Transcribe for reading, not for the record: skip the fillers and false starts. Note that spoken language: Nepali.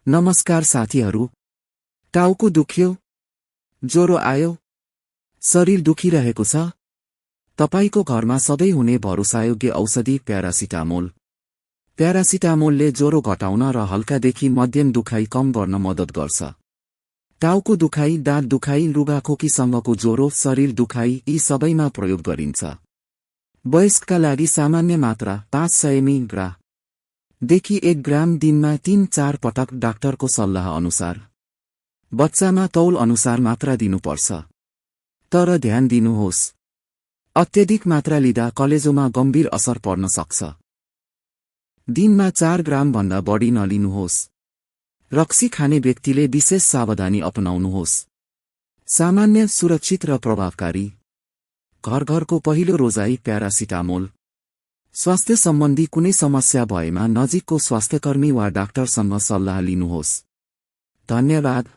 नमस्कार साथीहरू। टाउको दुख्यो, ज्वरो आयो, शरीर दुखिरहेको छ? तपाईको घरमा सधैँ हुने भरोसायोग्य औषधि प्यारासिटामोल। प्यारासिटामोलले ज्वरो घटाउन र हल्कादेखि मध्यम दुखाइ कम गर्न मद्दत गर्छ। टाउको दुखाइ, दाँत दुखाइ, रुघाखोकीसँगको ज्वरो, शरीर दुखाइ यी सबैमा प्रयोग गरिन्छ। वयस्कका लागि सामान्य मात्रा 500 मिलिग्राम देखि 1 ग्राम दिनमा 3-4 पटक डाक्टरको सल्लाह अनुसार। बच्चामा तौल अनुसार मात्रा दिनुपर्छ। तर ध्यान दिनुहोस्, अत्यधिक मात्रा लिँदा कलेजोमा गम्भीर असर पर्न सक्छ। दिनमा 4 ग्राम भन्दा बढी नलिनुहोस्। रक्सी खाने व्यक्तिले विशेष सावधानी अपनाउनुहोस्। सामान्य, सुरक्षित र प्रभावकारी। घर-घरको पहिलो रोजाइ प्यारासिटामोल। स्वास्थ्य सम्बन्धी कुनै समस्या भएमा नजिकको स्वास्थ्यकर्मी वा डाक्टरसँग सल्लाह लिनुहोस्। धन्यवाद।